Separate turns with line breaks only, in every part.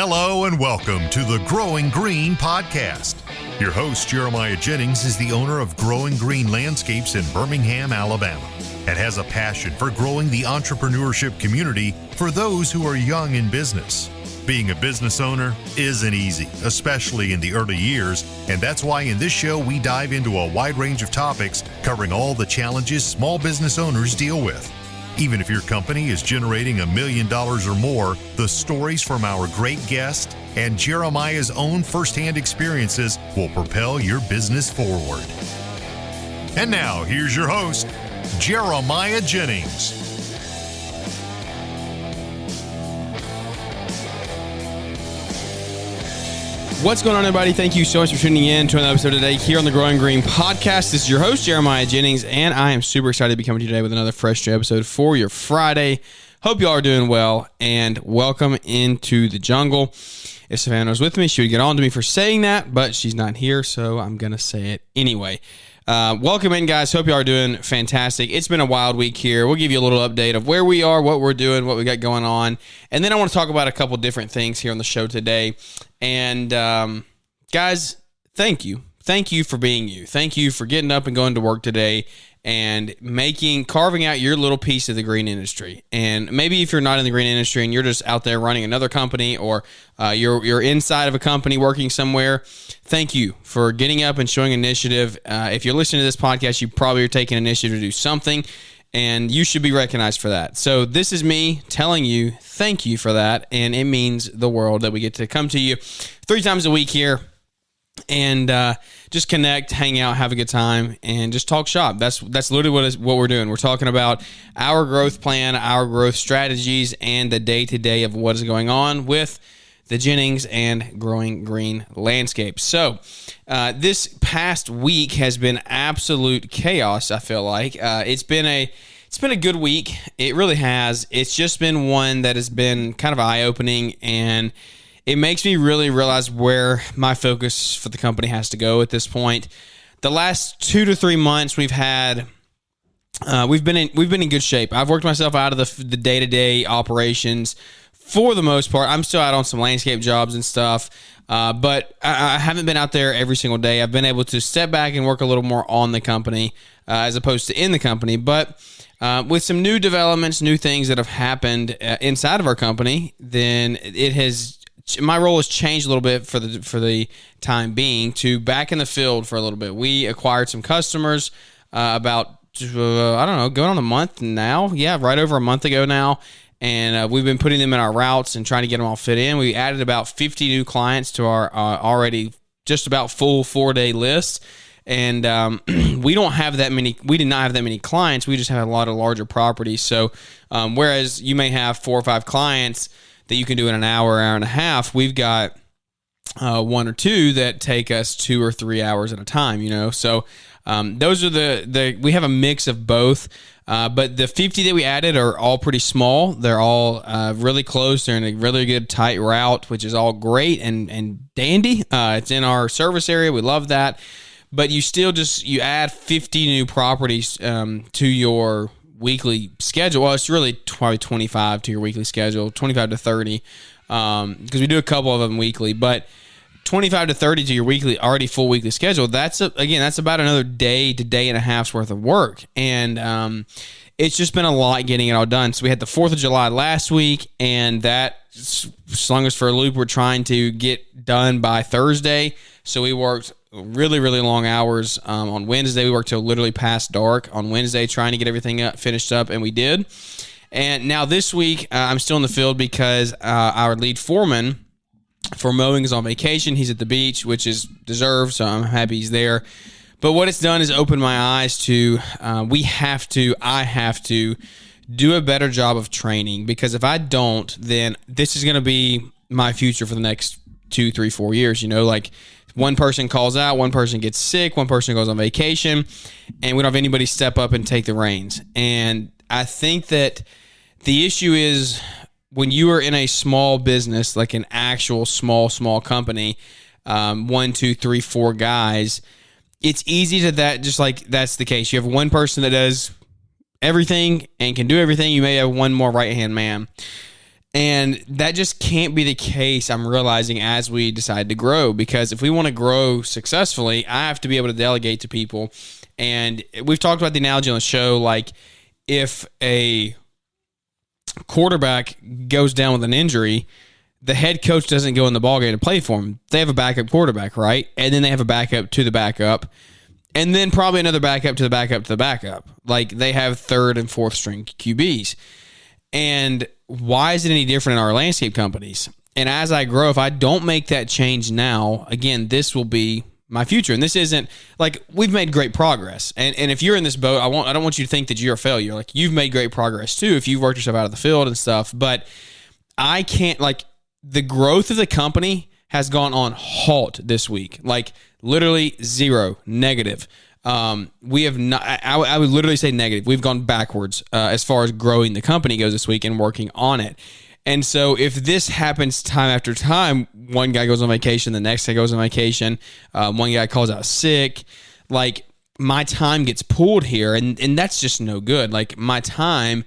Hello and welcome to the Growing Green podcast. Your host, Jeremiah Jennings, is the owner of Growing Green Landscapes in Birmingham, Alabama, and has a passion for growing the entrepreneurship community for those who are young in business. Being a business owner isn't easy, especially in the early years, and that's why in this show we dive into a wide range of topics covering all the challenges small business owners deal with. Even if your company is generating $1 million or more, the stories from our great guest and Jeremiah's own firsthand experiences will propel your business forward. And now, here's your host, Jeremiah Jennings.
What's going on, everybody? Thank you so much for tuning in to another episode today here on the Growing Green podcast. This is your host, Jeremiah Jennings, and I am super excited to be coming to you today with another fresh episode for your Friday. Hope you all are doing well, and welcome into the jungle. If Savannah was with me, she would get on to me for saying that, but she's not here, so I'm going to say it anyway. Welcome in, guys. Hope you are doing fantastic. It's been a wild week here. We'll give you a little update of where we are, what we're doing, what we got going on, and then I want to talk about a couple different things here on the show today. And guys, thank you. Thank you for being you. Thank you for getting up and going to work today and carving out your little piece of the green industry. And maybe if you're not in the green industry and you're just out there running another company, or you're inside of a company working somewhere, thank you for getting up and showing initiative. If you're listening to this podcast, you probably are taking initiative to do something, and you should be recognized for that. So this is me telling you thank you for that, and it means the world that we get to come to you 3 times a week here and just connect, hang out, have a good time, and just talk shop. That's literally what we're doing. We're talking about our growth plan, our growth strategies, and the day-to-day of what is going on with the Jennings and Growing Green Landscapes. So this past week has been absolute chaos, I feel like. It's been a good week. It really has. It's just been one that has been kind of eye-opening, and it makes me really realize where my focus for the company has to go at this point. The last 2 to 3 months we've been in good shape. I've worked myself out of the day-to-day operations for the most part. I'm still out on some landscape jobs and stuff, but I haven't been out there every single day. I've been able to step back and work a little more on the company as opposed to in the company. But with some new developments, new things that have happened inside of our company, then my role has changed a little bit for the time being to back in the field for a little bit. We acquired some customers about, going on a month now. Yeah, right over a month ago now. And we've been putting them in our routes and trying to get them all fit in. We added about 50 new clients to our already just about full 4-day list. And we did not have that many clients. We just have a lot of larger properties. So whereas you may have 4 or 5 clients that you can do in an hour and a half, we've got 1 or 2 that take us 2 or 3 hours at a time, So those are we have a mix of both, but the 50 that we added are all pretty small. They're all really close. They're in a really good tight route, which is all great and dandy. It's in our service area. We love that. But you still you add 50 new properties to your weekly schedule. Well, it's really probably 25 to your weekly schedule, 25 to 30, because we do a couple of them weekly, but 25 to 30 to your already full weekly schedule. That's about another day to day and a half's worth of work. And it's just been a lot getting it all done. So we had the 4th of July last week, and that slung us for a loop. We're trying to get done by Thursday. So we worked really, really long hours on Wednesday. We worked till literally past dark on Wednesday trying to get everything finished up, and we did. And now this week, I'm still in the field because our lead foreman for mowing is on vacation. He's at the beach, which is deserved, so I'm happy he's there. But what it's done is open my eyes to I have to do a better job of training, because if I don't, then this is going to be my future for the next 2, 3, 4 years. Like, one person calls out, one person gets sick, one person goes on vacation, and we don't have anybody step up and take the reins. And I think that the issue is when you are in a small business, like an actual small company, 1, 2, 3, 4 guys, it's easy to that's the case. You have one person that does everything and can do everything. You may have one more right-hand man. And that just can't be the case, I'm realizing, as we decide to grow, because if we want to grow successfully, I have to be able to delegate to people. And we've talked about the analogy on the show, like if a quarterback goes down with an injury, the head coach doesn't go in the ballgame to play for him. They have a backup quarterback, right? And then they have a backup to the backup, and then probably another backup to the backup to the backup. Like they have third and fourth string QBs. And why is it any different in our landscape companies? And as I grow, if I don't make that change now, again, this will be my future. And this isn't like we've made great progress. And if you're in this boat, I don't want you to think that you're a failure. Like you've made great progress too if you've worked yourself out of the field and stuff. But I can't, like, the growth of the company has gone on halt this week. Like literally zero, negative. We have not, I would literally say negative. We've gone backwards as far as growing the company goes this week and working on it. And so if this happens time after time, one guy goes on vacation, the next guy goes on vacation, one guy calls out sick, like my time gets pulled here, and that's just no good. Like my time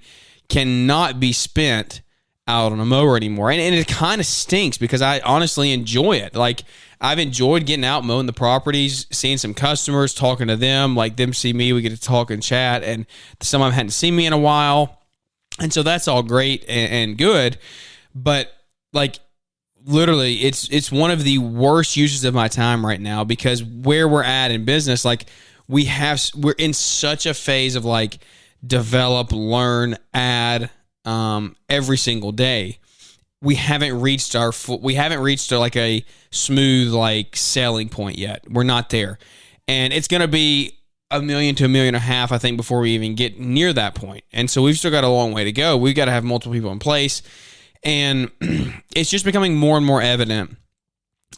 cannot be spent out on a mower anymore. And it kind of stinks because I honestly enjoy it. Like I've enjoyed getting out, mowing the properties, seeing some customers, talking to them, like them see me, we get to talk and chat, and some of them hadn't seen me in a while. And so that's all great and good. But like literally it's one of the worst uses of my time right now, because where we're at in business, like we're in such a phase of like develop, learn, add, every single day. We haven't reached like a smooth like selling point yet. We're not there. And it's going to be $1 million to $1.5 million, I think, before we even get near that point. And so we've still got a long way to go. We've got to have multiple people in place. And it's just becoming more and more evident.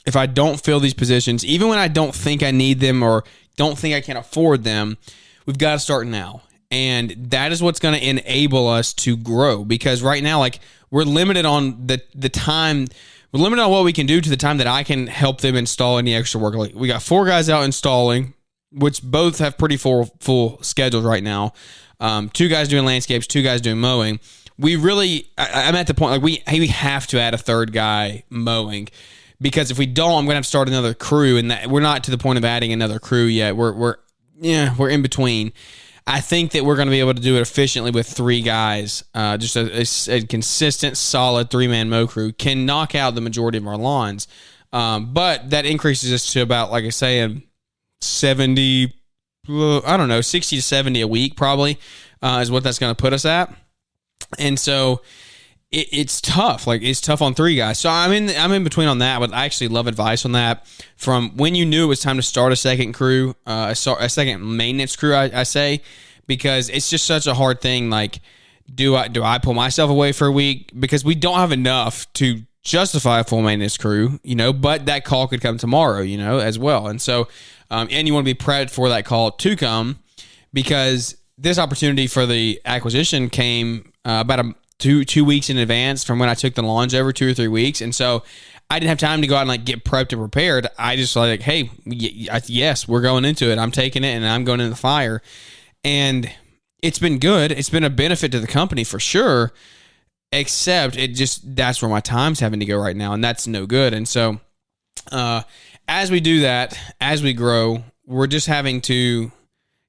If I don't fill these positions, even when I don't think I need them or don't think I can afford them, we've got to start now. And that is what's going to enable us to grow, because right now, like we're limited on the time. We're limited on what we can do to the time that I can help them install any extra work. Like we got 4 guys out installing, which both have pretty full schedules right now. 2 guys doing landscapes, 2 guys doing mowing. I'm at the point like we have to add a 3rd guy mowing, because if we don't, I'm going to have to start another crew, and we're not to the point of adding another crew yet. We're in between. I think that we're going to be able to do it efficiently with 3 guys. Just a consistent, solid 3-man mow crew can knock out the majority of our lawns. But that increases us to about, like I say, 70, I don't know, 60 to 70 a week probably is what that's going to put us at. And so it's tough. Like it's tough on 3 guys. So I'm in between on that, but I actually love advice on that. From when you knew it was time to start a second crew, a second maintenance crew, I say, because it's just such a hard thing. Like, do I pull myself away for a week because we don't have enough to justify a full maintenance crew, but that call could come tomorrow, as well. And so, and you want to be prepped for that call to come, because this opportunity for the acquisition came about 2 weeks in advance from when I took the lawns over, 2 or 3 weeks. And so I didn't have time to go out and like get prepped and prepared. I just like, hey, yes, we're going into it. I'm taking it and I'm going in the fire. And it's been good. It's been a benefit to the company for sure, except that's where my time's having to go right now. And that's no good. And so as we do that, as we grow, we're just having to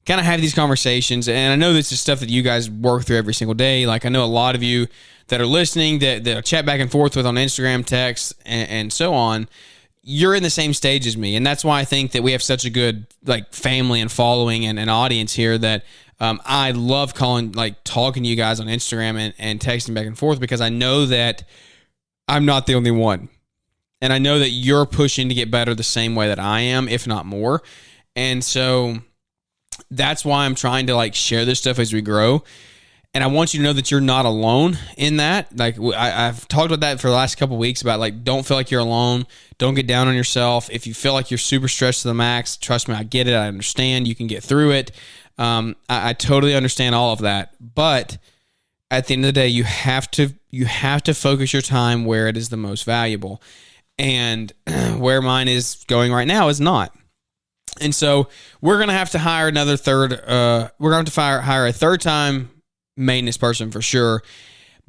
kind of have these conversations. And I know this is stuff that you guys work through every single day. Like I know a lot of you that are listening that chat back and forth with on Instagram, text, and so on. You're in the same stage as me. And that's why I think that we have such a good like family and following and an audience here that I love talking to you guys on Instagram and texting back and forth, because I know that I'm not the only one. And I know that you're pushing to get better the same way that I am, if not more. And so that's why I'm trying to like share this stuff as we grow. And I want you to know that you're not alone in that. Like I've talked about that for the last couple of weeks about like, don't feel like you're alone. Don't get down on yourself. If you feel like you're super stressed to the max, trust me, I get it. I understand. You can get through it. I totally understand all of that. But at the end of the day, you have to focus your time where it is the most valuable. And where mine is going right now is not. And so we're going to have to hire hire a 3rd-time maintenance person for sure.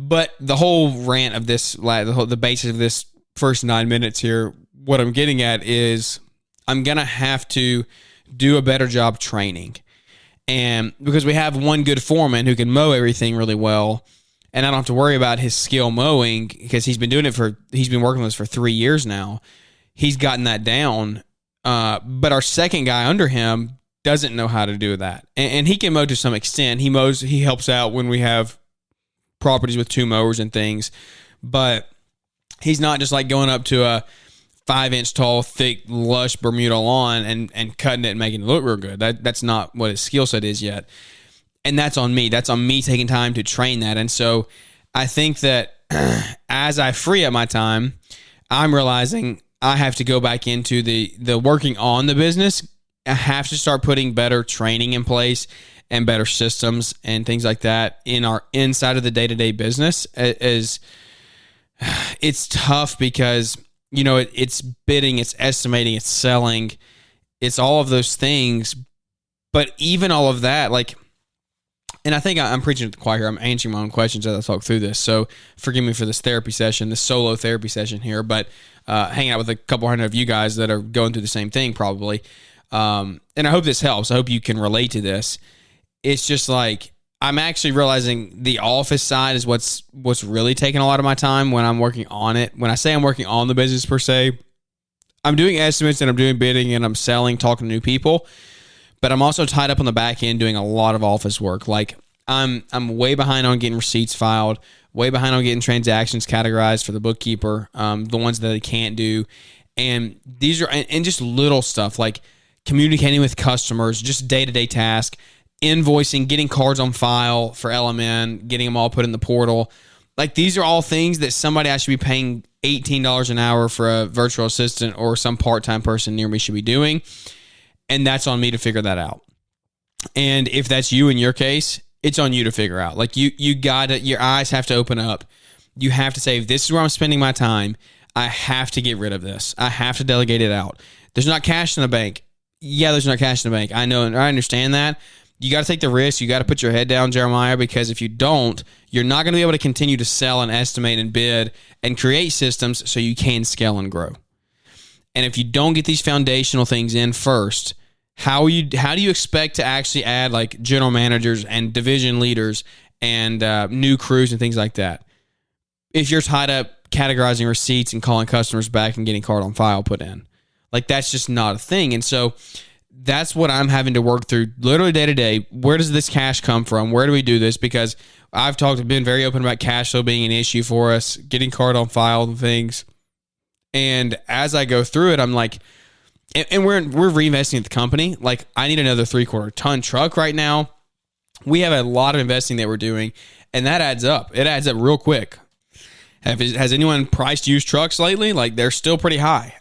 But the whole rant of this, the basis of this first 9 minutes here, what I'm getting at is I'm going to have to do a better job training. And because we have one good foreman who can mow everything really well, and I don't have to worry about his skill mowing because he's been working with us for 3 years now. He's gotten that down. But our second guy under him doesn't know how to do that. And he can mow to some extent. He helps out when we have properties with 2 mowers and things. But he's not just like going up to a 5-inch tall, thick, lush Bermuda lawn and cutting it and making it look real good. That's not what his skill set is yet. And that's on me. That's on me taking time to train that. And so I think that as I free up my time, I'm realizing I have to go back into the working on the business. I have to start putting better training in place and better systems and things like that in our inside of the day-to-day business. It's tough because, it's bidding, it's estimating, it's selling, it's all of those things. But even all of that, and I think I'm preaching to the choir here. I'm answering my own questions as I talk through this. So forgive me for this solo therapy session here, but hanging out with a couple hundred of you guys that are going through the same thing probably. And I hope this helps. I hope you can relate to this. It's just I'm actually realizing the office side is what's really taking a lot of my time when I'm working on it. When I say I'm working on the business per se, I'm doing estimates and I'm doing bidding and I'm selling, talking to new people. But I'm also tied up on the back end doing a lot of office work. I'm way behind on getting receipts filed, way behind on getting transactions categorized for the bookkeeper, the ones that they can't do. And these are and just little stuff like communicating with customers, just day-to-day task, invoicing, getting cards on file for LMN, getting them all put in the portal. These are all things that somebody I should be paying $18 an hour for a virtual assistant or some part-time person near me should be doing. And that's on me to figure that out. And if that's you in your case, it's on you to figure out. Your eyes have to open up. You have to say, if this is where I'm spending my time, I have to get rid of this. I have to delegate it out. There's not cash in the bank. Yeah, there's not cash in the bank. I know, and I understand that. You got to take the risk. You got to put your head down, Jeremiah, because if you don't, you're not going to be able to continue to sell and estimate and bid and create systems so you can scale and grow. And if you don't get these foundational things in first, how do you expect to actually add general managers and division leaders and new crews and things like that if you're tied up categorizing receipts and calling customers back and getting card on file put in? That's just not a thing. And so that's what I'm having to work through literally day to day. Where does this cash come from? Where do we do this? Because I've been very open about cash flow being an issue for us, getting card on file and things. And as I go through it, I'm and we're reinvesting at the company. I need another 3/4 ton truck right now. We have a lot of investing that we're doing, and that adds up. It adds up real quick. Has anyone priced used trucks lately? They're still pretty high.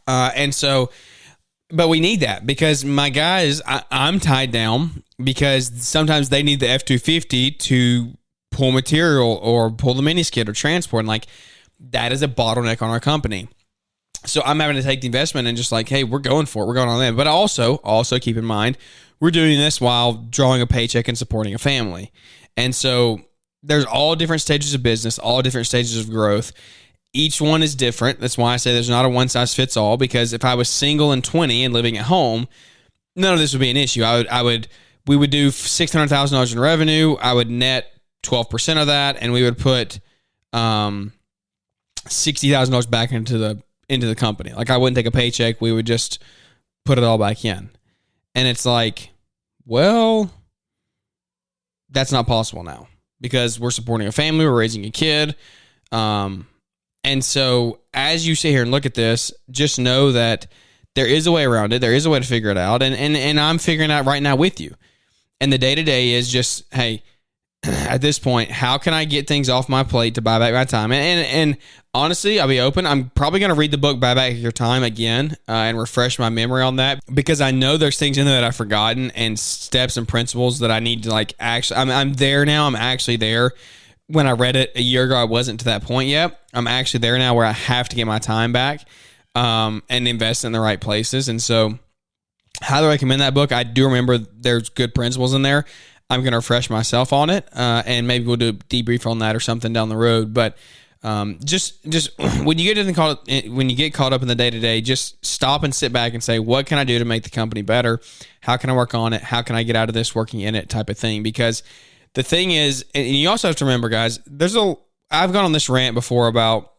But we need that because my guys, I'm tied down because sometimes they need the F-250 to pull material or pull the mini skid or transport. And that is a bottleneck on our company. So I'm having to take the investment and just hey, we're going for it. We're going on that. But also keep in mind, we're doing this while drawing a paycheck and supporting a family. And so there's all different stages of business, all different stages of growth. Each one is different. That's why I say there's not a one size fits all, because if I was single and 20 and living at home, none of this would be an issue. We would do $600,000 in revenue. I would net 12% of that, and we would put $60,000 back into the company. I wouldn't take a paycheck. We would just put it all back in. And it's well, that's not possible now because we're supporting a family. We're raising a kid. And so as you sit here and look at this, just know that there is a way around it. There is a way to figure it out. And I'm figuring it out right now with you. And the day-to-day is just, hey, at this point, how can I get things off my plate to buy back my time? And honestly, I'll be open. I'm probably going to read the book Buy Back Your Time again and refresh my memory on that, because I know there's things in there that I've forgotten and steps and principles that I need to actually, I'm there now. I'm actually there. When I read it a year ago, I wasn't to that point yet. I'm actually there now where I have to get my time back and invest in the right places. And so highly recommend that book. I do remember there's good principles in there. I'm going to refresh myself on it, and maybe we'll do a debrief on that or something down the road. But just when you get caught up in the day to day, just stop and sit back and say, what can I do to make the company better? How can I work on it? How can I get out of this working in it type of thing? Because the thing is, and you also have to remember, guys, I've gone on this rant before about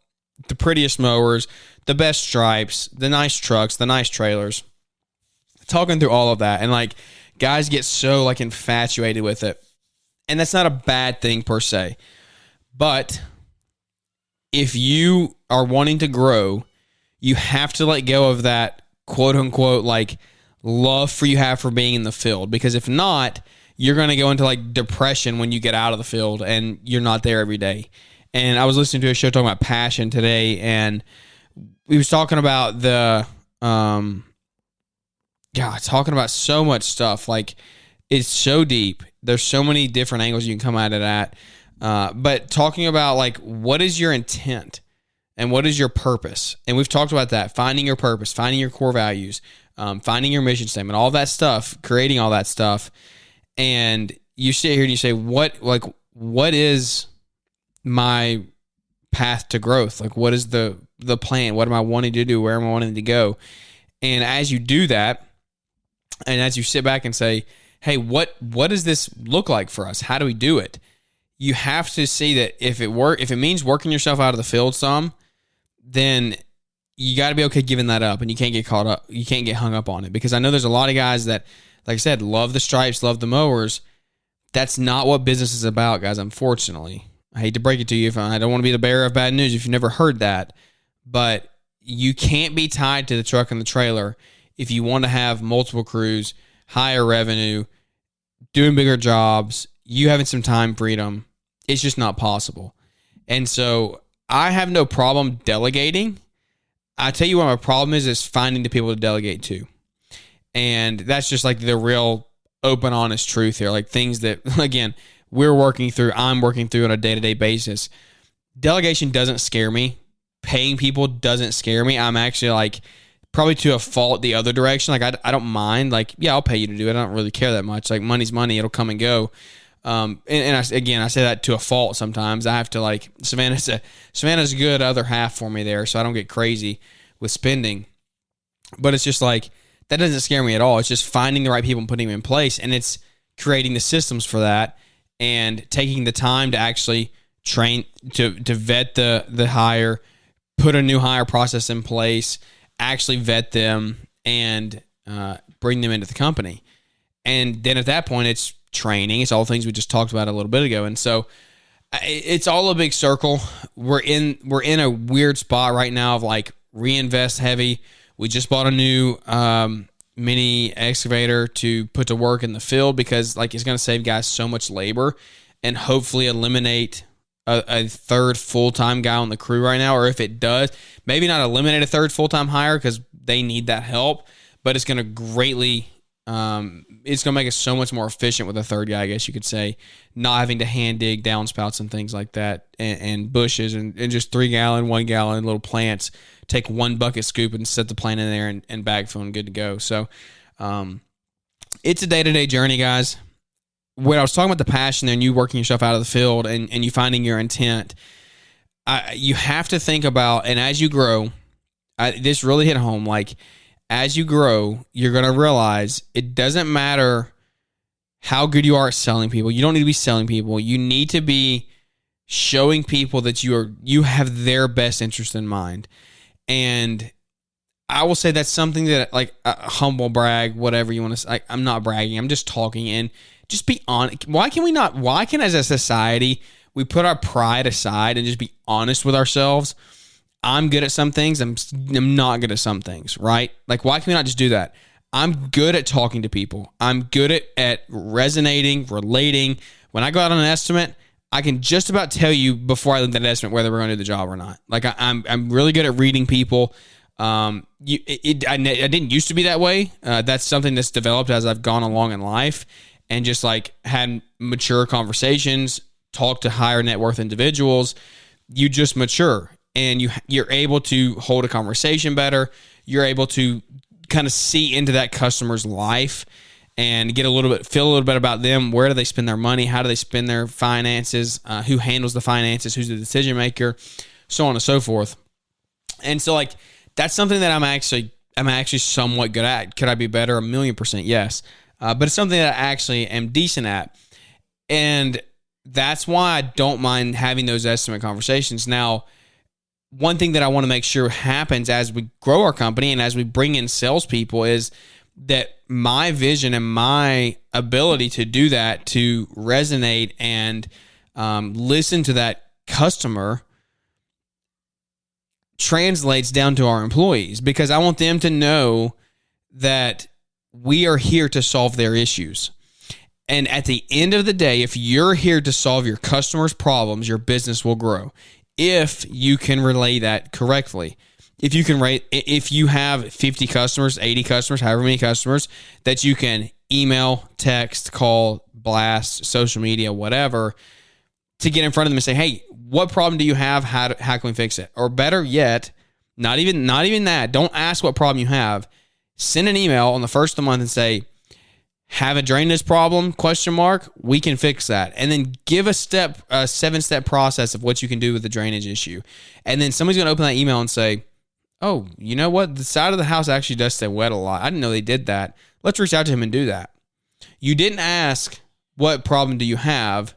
the prettiest mowers, the best stripes, the nice trucks, the nice trailers, talking through all of that. And like, guys get so like infatuated with it. And that's not a bad thing per se. But if you are wanting to grow, you have to let go of that quote unquote like love you have for being in the field. Because if not, you're going to go into like depression when you get out of the field and you're not there every day. And I was listening to a show talking about passion today, and we was talking about talking about so much stuff. Like, it's so deep. There's so many different angles you can come at it at. But talking about like, what is your intent and what is your purpose? And we've talked about that, finding your purpose, finding your core values, finding your mission statement, all that stuff, creating all that stuff. And you sit here and you say, what is my path to growth? Like, what is the plan? What am I wanting to do? Where am I wanting to go? And as you do that, and as you sit back and say, hey, what does this look like for us? How do we do it? You have to see that if it means working yourself out of the field some, then you got to be okay giving that up, and you can't get caught up. You can't get hung up on it, because I know there's a lot of guys that, like I said, love the stripes, love the mowers. That's not what business is about, guys, unfortunately. I hate to break it to you. I don't want to be the bearer of bad news if you've never heard that, but you can't be tied to the truck and the trailer if you want to have multiple crews, higher revenue, doing bigger jobs, you having some time freedom. It's just not possible. And so I have no problem delegating. I tell you what my problem is finding the people to delegate to. And that's just like the real open, honest truth here. Like, things that, again, I'm working through on a day-to-day basis. Delegation doesn't scare me. Paying people doesn't scare me. I'm actually like probably to a fault the other direction. Like, I don't mind. Like, yeah, I'll pay you to do it. I don't really care that much. Like, money's money. It'll come and go. I say that to a fault sometimes. I have to, like, Savannah's a good other half for me there, so I don't get crazy with spending. But it's just like, that doesn't scare me at all. It's just finding the right people and putting them in place, and it's creating the systems for that and taking the time to actually train, to vet the hire, put a new hire process in place, actually vet them, and bring them into the company. And then at that point, it's training. It's all things we just talked about a little bit ago. And so it's all a big circle. We're in a weird spot right now of like reinvest heavy. We just bought a new mini excavator to put to work in the field, because like, it's going to save guys so much labor and hopefully eliminate a third full-time guy on the crew right now. Or if it does, maybe not eliminate a third full-time hire, because they need that help, but it's going to greatly it's going to make us so much more efficient with a third guy, I guess you could say, not having to hand dig downspouts and things like that, and bushes and just 3 gallon, 1 gallon little plants. Take one bucket scoop and set the plant in there and bag fill and good to go. So it's a day-to-day journey, guys. When I was talking about the passion and you working yourself out of the field and you finding your intent, you have to think about, and as you grow, this really hit home, like, as you grow, you're going to realize it doesn't matter how good you are at selling people. You don't need to be selling people. You need to be showing people that you have their best interest in mind. And I will say that's something that, like, humble brag, whatever you want to say. I'm not bragging. I'm just talking, and just be honest. Why can as a society, we put our pride aside and just be honest with ourselves? I'm good at some things. I'm not good at some things, right? Like, why can we not just do that? I'm good at talking to people. I'm good at resonating, relating. When I go out on an estimate, I can just about tell you before I leave that estimate whether we're going to do the job or not. Like, I'm really good at reading people. I didn't used to be that way. That's something that's developed as I've gone along in life and just like had mature conversations, talked to higher net worth individuals. You just mature. And you're able to hold a conversation better. You're able to kind of see into that customer's life and feel a little bit about them. Where do they spend their money? How do they spend their finances? Who handles the finances? Who's the decision maker? So on and so forth. And so like, that's something that I'm actually somewhat good at. Could I be better? 1,000,000%, yes. But it's something that I actually am decent at. And that's why I don't mind having those estimate conversations. Now, one thing that I want to make sure happens as we grow our company and as we bring in salespeople is that my vision and my ability to do that, to resonate and listen to that customer, translates down to our employees, because I want them to know that we are here to solve their issues. And at the end of the day, if you're here to solve your customers' problems, your business will grow. If you can relay that correctly. If you have 50 customers, 80 customers, however many customers that you can email, text, call, blast, social media, whatever, to get in front of them and say, hey, what problem do you have? How can we fix it? Or better yet, not even that. Don't ask what problem you have. Send an email on the first of the month and say, have a drainage problem? ? We can fix that. And then give a 7-step process of what you can do with the drainage issue. And then somebody's going to open that email and say, oh, you know what? The side of the house actually does stay wet a lot. I didn't know they did that. Let's reach out to him and do that. You didn't ask, what problem do you have?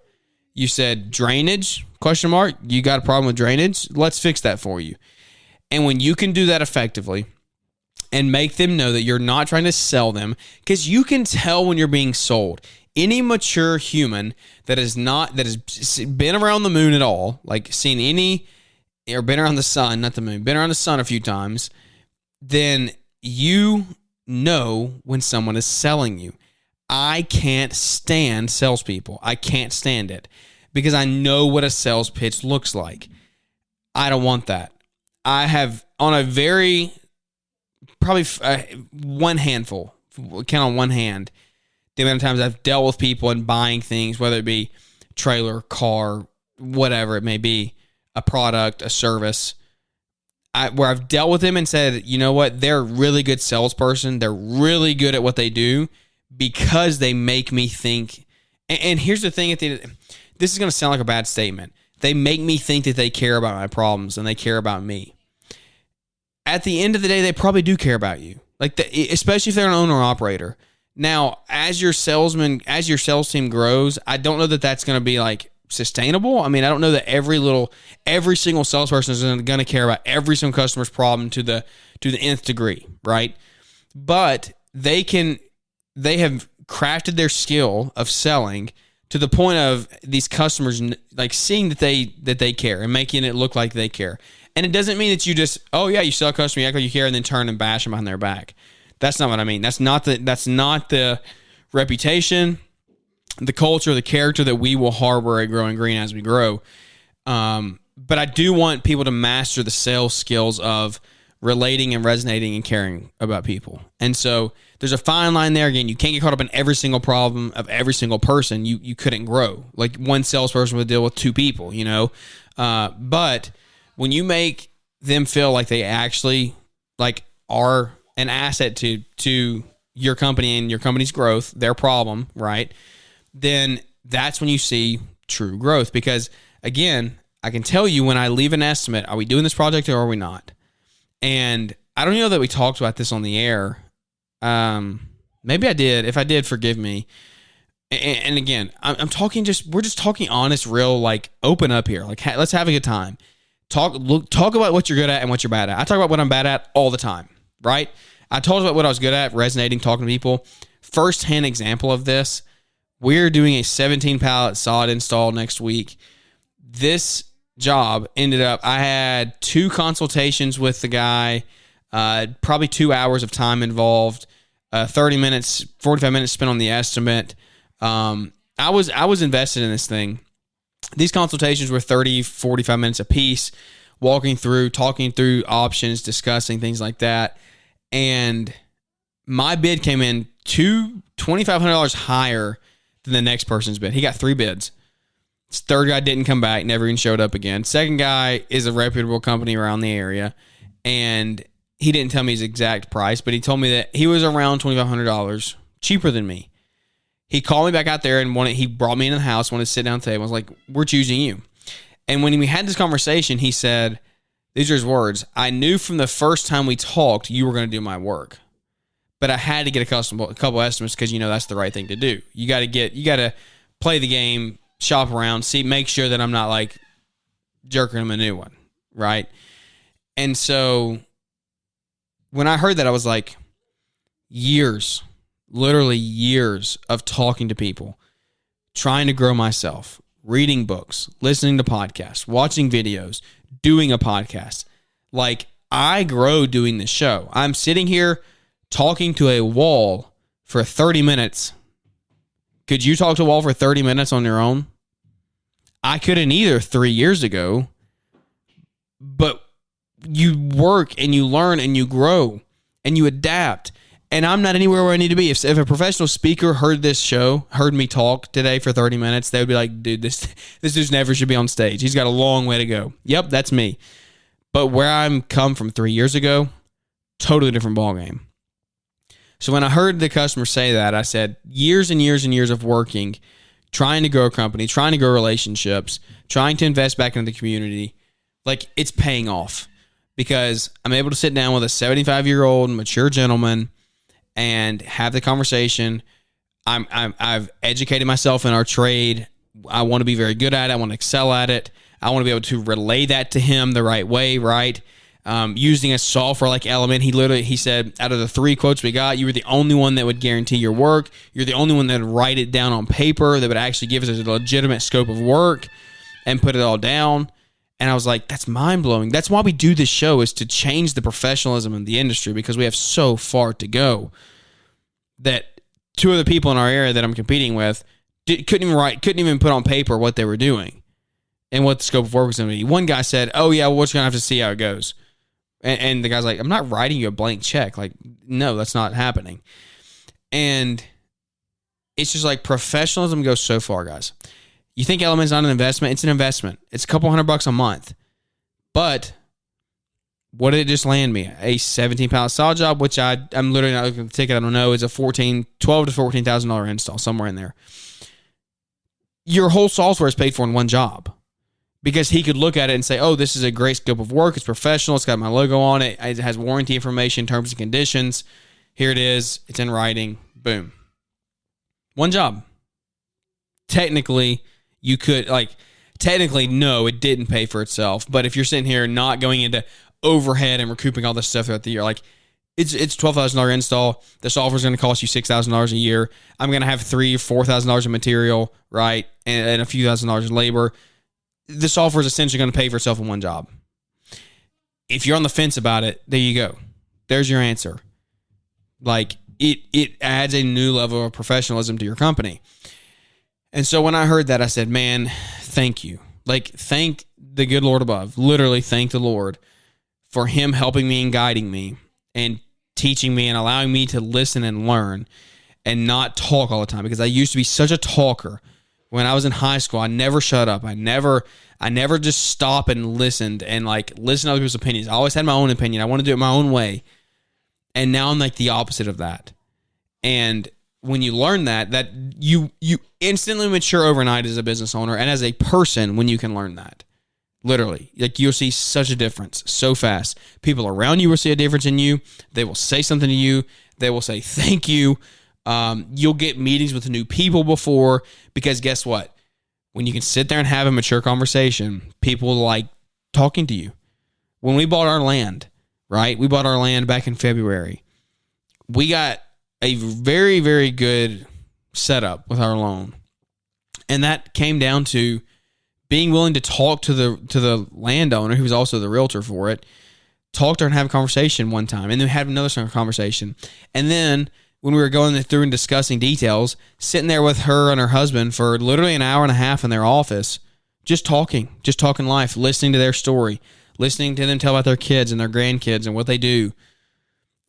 You said drainage? ? You got a problem with drainage? Let's fix that for you. And when you can do that effectively and make them know that you're not trying to sell them, because you can tell when you're being sold. Any mature human that has been around the moon at all, like seen any, or been around the sun, not the moon, been around the sun a few times, then you know when someone is selling you. I can't stand salespeople. I can't stand it because I know what a sales pitch looks like. I don't want that. I have, on a very, probably one handful, count on one hand, the amount of times I've dealt with people and buying things, whether it be trailer, car, whatever it may be, a product, a service, where I've dealt with them and said, you know what, they're a really good salesperson. They're really good at what they do because they make me think. And here's the thing, this is going to sound like a bad statement. They make me think that they care about my problems and they care about me. At the end of the day, they probably do care about you, especially if they're an owner or operator. Now, as your sales team grows, I don't know that that's going to be like sustainable. I mean, I don't know that every single salesperson is going to care about every single customer's problem to the nth degree, right? But they have crafted their skill of selling to the point of these customers like seeing that they care and making it look like they care. And it doesn't mean that you just, oh yeah, you sell a customer, you act like you care, and then turn and bash them behind their back. That's not what I mean. That's not the reputation, the culture, the character that we will harbor at Growing Green as we grow. But I do want people to master the sales skills of relating and resonating and caring about people. And so there's a fine line there. Again, you can't get caught up in every single problem of every single person. You couldn't grow. Like one salesperson would deal with two people, but when you make them feel like they actually like are an asset to your company and your company's growth, their problem, right? Then that's when you see true growth. Because again, I can tell you when I leave an estimate, are we doing this project or are we not? And I don't know that we talked about this on the air. Maybe I did. If I did, forgive me. And again, I'm talking we're just talking honest, real, like open up here. Like, let's have a good time. Talk about what you're good at and what you're bad at. I talk about what I'm bad at all the time, right? I told you about what I was good at, resonating, talking to people. First-hand example of this, we're doing a 17-pallet sod install next week. This job ended up, I had 2 consultations with the guy, probably 2 hours of time involved, 30 minutes, 45 minutes spent on the estimate. I was invested in this thing. These consultations were 30, 45 minutes a piece, talking through options, discussing things like that. And my bid came in $2,500 higher than the next person's bid. He got 3 bids. This third guy didn't come back, never even showed up again. Second guy is a reputable company around the area, and he didn't tell me his exact price, but he told me that he was around $2,500 cheaper than me. He called me back out there and he brought me into the house, wanted to sit down at the table. I was like, we're choosing you. And when we had this conversation, he said, these are his words, I knew from the first time we talked, you were going to do my work. But I had to get a couple estimates because, that's the right thing to do. You got to play the game, shop around, make sure that I'm not like jerking him a new one. Right. And so when I heard that, I was like, literally years of talking to people, trying to grow myself, reading books, listening to podcasts, watching videos, doing a podcast. Like, I grow doing this show. I'm sitting here talking to a wall for 30 minutes. Could you talk to a wall for 30 minutes on your own? I couldn't either 3 years ago. But you work and you learn and you grow and you adapt. And I'm not anywhere where I need to be. If a professional speaker heard me talk today for 30 minutes, they would be like, dude, this dude never should be on stage. He's got a long way to go. Yep, that's me. But where I'm come from 3 years ago, totally different ballgame. So when I heard the customer say that, I said, years and years and years of working, trying to grow a company, trying to grow relationships, trying to invest back into the community, like, it's paying off because I'm able to sit down with a 75-year-old mature gentleman and have the conversation. I've educated myself in our trade. I want to be very good at it. I want to excel at it. I want to be able to relay that to him the right way, right? Using a software like Element, he said, out of the 3 quotes we got, you were the only one that would guarantee your work. You're the only one that would write it down on paper, that would actually give us a legitimate scope of work and put it all down. And I was like, that's mind-blowing. That's why we do this show, is to change the professionalism in the industry, because we have so far to go that 2 of the people in our area that I'm competing with couldn't even put on paper what they were doing and what the scope of work was going to be. One guy said, oh, yeah, well, we're just going to have to see how it goes. And the guy's like, I'm not writing you a blank check. Like, no, that's not happening. And it's just like professionalism goes so far, guys. You think Element's not an investment? It's an investment. It's a couple $100 a month. But what did it just land me? A 17-pound saw job, which I'm literally not looking at the ticket. I don't know. It's a $12,000 to $14,000 install, somewhere in there. Your whole software is paid for in one job, because he could look at it and say, oh, this is a great scope of work. It's professional. It's got my logo on it. It has warranty information, terms and conditions. Here it is. It's in writing. Boom. One job. Technically, no, it didn't pay for itself. But if you're sitting here not going into overhead and recouping all this stuff throughout the year, like, it's $12,000 install. The software is going to cost you $6,000 a year. I'm going to have $3,000 or $4,000 in material, right, and a few $1,000s in labor. The software is essentially going to pay for itself in one job. If you're on the fence about it, there you go. There's your answer. Like, it adds a new level of professionalism to your company. And so when I heard that, I said, man, thank you. Like, thank the good Lord above. Literally, thank the Lord for him helping me and guiding me and teaching me and allowing me to listen and learn and not talk all the time, because I used to be such a talker. When I was in high school, I never shut up. I never just stopped and listened and listen to other people's opinions. I always had my own opinion. I want to do it my own way. And now I'm like the opposite of that. And when you learn that you instantly mature overnight as a business owner and as a person when you can learn that. Literally. Like, you'll see such a difference so fast. People around you will see a difference in you. They will say something to you. They will say thank you. You'll get meetings with new people before, because guess what? When you can sit there and have a mature conversation, people like talking to you. When we bought our land, right? We bought our land back in February. We got a very, very good setup with our loan. And that came down to being willing to talk to the landowner, who was also the realtor for it, talk to her and have a conversation one time, and then have another conversation. And then when we were going through and discussing details, sitting there with her and her husband for literally an hour and a half in their office, just talking life, listening to their story, listening to them tell about their kids and their grandkids and what they do.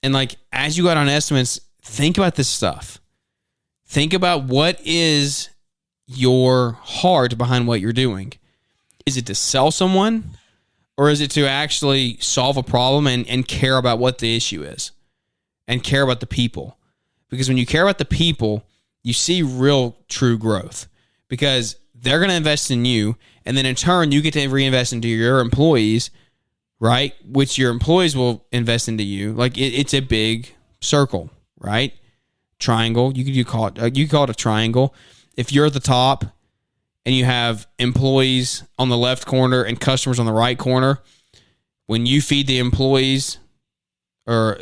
And like, as you got on estimates, think about this stuff. Think about what is your heart behind what you're doing. Is it to sell someone, or is it to actually solve a problem and care about what the issue is and care about the people? Because when you care about the people, you see real true growth, because they're going to invest in you. And then in turn, you get to reinvest into your employees, right? Which your employees will invest into you. Like it's a big circle, right? Triangle. You call it a triangle. If you're at the top and you have employees on the left corner and customers on the right corner, when you feed the employees, or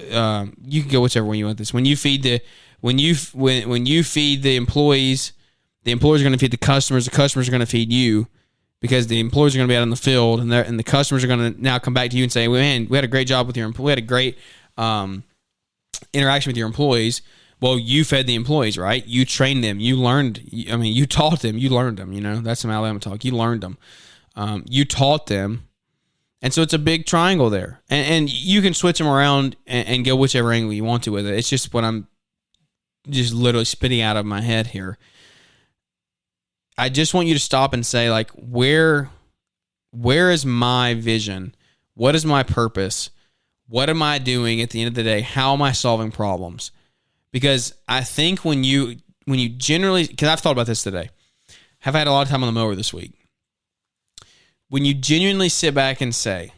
you can go whichever one you want this. When you feed the employees are going to feed the customers are going to feed you, because the employees are going to be out in the field, and the customers are going to now come back to you and say, well, man, we had a great job with your employee. We had a great interaction with your employees. Well, you fed the employees, right? You trained them. You taught them. You learned them. That's some Alabama talk. You learned them. You taught them. And so it's a big triangle there. And you can switch them around and go whichever angle you want to with it. It's just what I'm just literally spitting out of my head here. I just want you to stop and say, like, where is my vision? What is my purpose? What am I doing at the end of the day? How am I solving problems? Because I think when you generally, because I've thought about this today, have had a lot of time on the mower this week. When you genuinely sit back and say,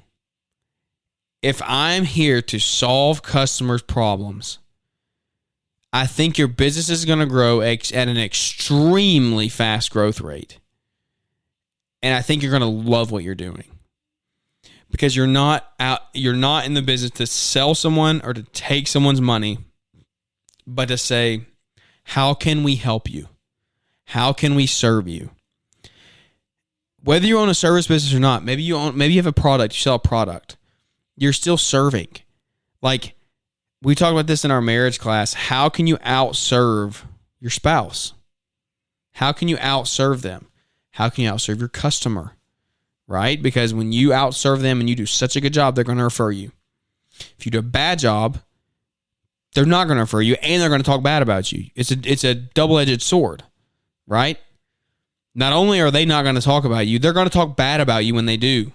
if I'm here to solve customers' problems, I think your business is going to grow at an extremely fast growth rate. And I think you're going to love what you're doing. Because you're not in the business to sell someone or to take someone's money, but to say, how can we help you? How can we serve you? Whether you own a service business or not, maybe you have a product, you sell a product, you're still serving. Like, we talked about this in our marriage class. How can you outserve your spouse? How can you outserve them? How can you outserve your customer? Right? Because when you outserve them and you do such a good job, they're going to refer you. If you do a bad job, they're not going to refer you, and they're going to talk bad about you. It's a double-edged sword, right? Not only are they not going to talk about you, they're going to talk bad about you when they do.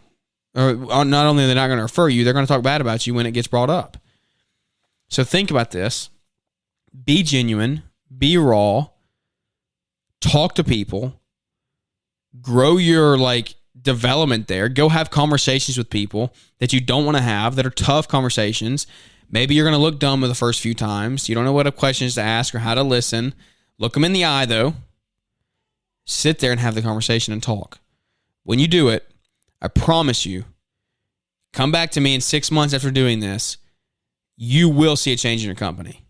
Or not only are they not going to refer you, they're going to talk bad about you when it gets brought up. So think about this. Be genuine. Be raw. Talk to people. Grow your development there. Go have conversations with people that you don't want to have, that are tough conversations. Maybe you're going to look dumb the first few times. You don't know what questions to ask or how to listen. Look them in the eye, though. Sit there and have the conversation and talk. When you do it, I promise you, come back to me in 6 months after doing this, you will see a change in your company.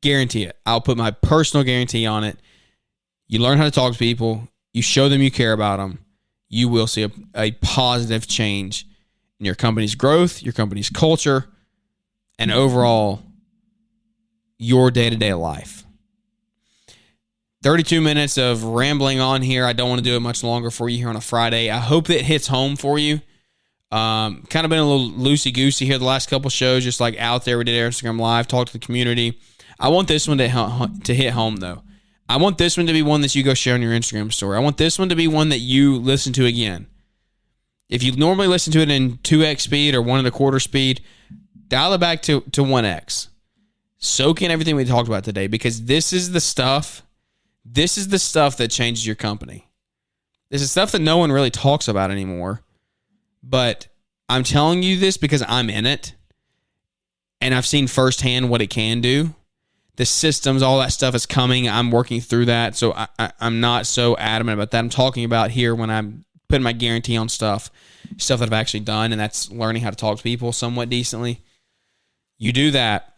Guarantee it. I'll put my personal guarantee on it. You learn how to talk to people. You show them you care about them. You will see a positive change in your company's growth, your company's culture, and overall, your day-to-day life. 32 minutes of rambling on here. I don't want to do it much longer for you here on a Friday. I hope that it hits home for you. Kind of been a little loosey-goosey here the last couple shows, just out there. We did Instagram Live, talked to the community. I want this one to hit home, though. I want this one to be one that you go share on your Instagram story. I want this one to be one that you listen to again. If you normally listen to it in 2x speed or 1.25 speed, dial it back to 1x. Soak in everything we talked about today, because this is the stuff that changes your company. This is stuff that no one really talks about anymore. But I'm telling you this because I'm in it, and I've seen firsthand what it can do. The systems, all that stuff is coming. I'm working through that, so I'm not so adamant about that. I'm talking about here when I'm putting my guarantee on stuff that I've actually done, and that's learning how to talk to people somewhat decently. You do that,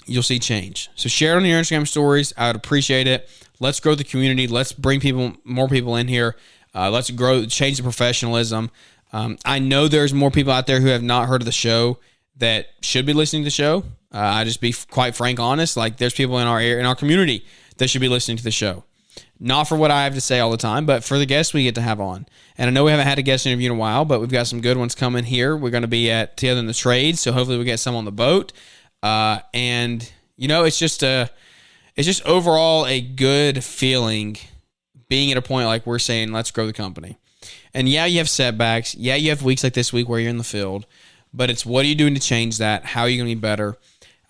you'll see change. So share it on your Instagram stories. I would appreciate it. Let's grow the community. Let's bring more people in here. Let's change the professionalism. I know there's more people out there who have not heard of the show that should be listening to the show. I just be quite frank, honest. There's people in our community that should be listening to the show. Not for what I have to say all the time, but for the guests we get to have on. And I know we haven't had a guest interview in a while, but we've got some good ones coming here. We're going to be at Together in the Trade, so hopefully we get some on the boat. And it's just overall a good feeling being at a point like we're saying, let's grow the company. And yeah, you have setbacks. Yeah, you have weeks like this week where you're in the field. But it's what are you doing to change that? How are you going to be better?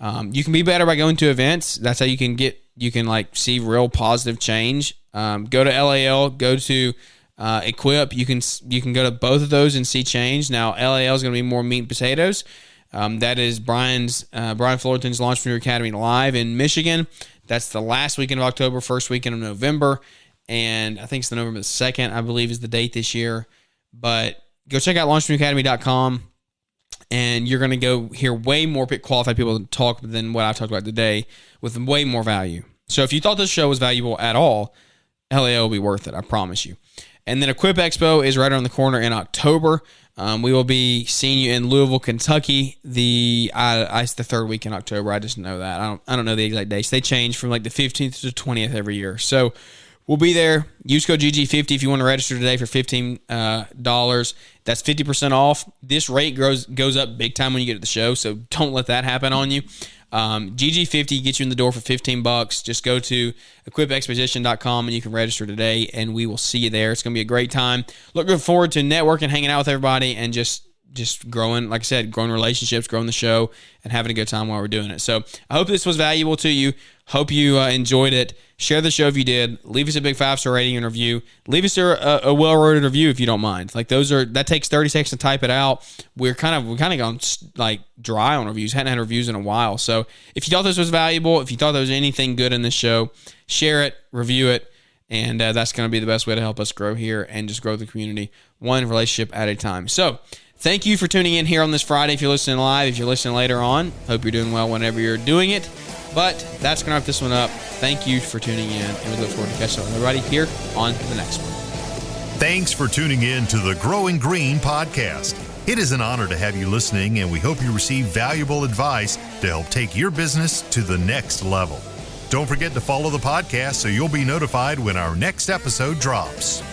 You can be better by going to events. That's how you can like see real positive change. Go to LAL, go to Equip. You can go to both of those and see change. Now LAL is going to be more meat and potatoes. That is Brian Fullerton's Launchpreneur Academy live in Michigan. That's the last weekend of October, first weekend of November, and I think it's the November 2nd, I believe, is the date this year. But go check out launchpreneuracademy.com, and you're going to go hear way more qualified people talk than what I talked about today, with way more value. So if you thought this show was valuable at all, LAO will be worth it, I promise you. And then Equip Expo is right around the corner in October. We will be seeing you in Louisville, Kentucky. It's the third week in October. I just know that. I don't know the exact dates. They change from like the 15th to 20th every year. So we'll be there. Use code GG50 if you want to register today for $15. That's 50% off. This rate goes up big time when you get to the show, so don't let that happen on you. GG50 gets you in the door for $15. Just go to equipexposition.com and you can register today, and we will see you there. It's going to be a great time. Looking forward to networking, hanging out with everybody, and just growing, like I said, growing relationships, growing the show, and having a good time while we're doing it. So I hope this was valuable to you. Hope you enjoyed it. Share the show if you did. Leave us a big 5-star rating and review. Leave us a well-worded review if you don't mind. Like that takes 30 seconds to type it out. We're kind of gone like dry on reviews. Hadn't had reviews in a while. So if you thought this was valuable, if you thought there was anything good in this show, share it, review it, and that's going to be the best way to help us grow here and just grow the community one relationship at a time. So thank you for tuning in here on this Friday. If you're listening live, if you're listening later on, hope you're doing well whenever you're doing it. But that's going to wrap this one up. Thank you for tuning in, and we look forward to catching up with everybody here on the next one.
Thanks for tuning in to the Growing Green podcast. It is an honor to have you listening, and we hope you receive valuable advice to help take your business to the next level. Don't forget to follow the podcast so you'll be notified when our next episode drops.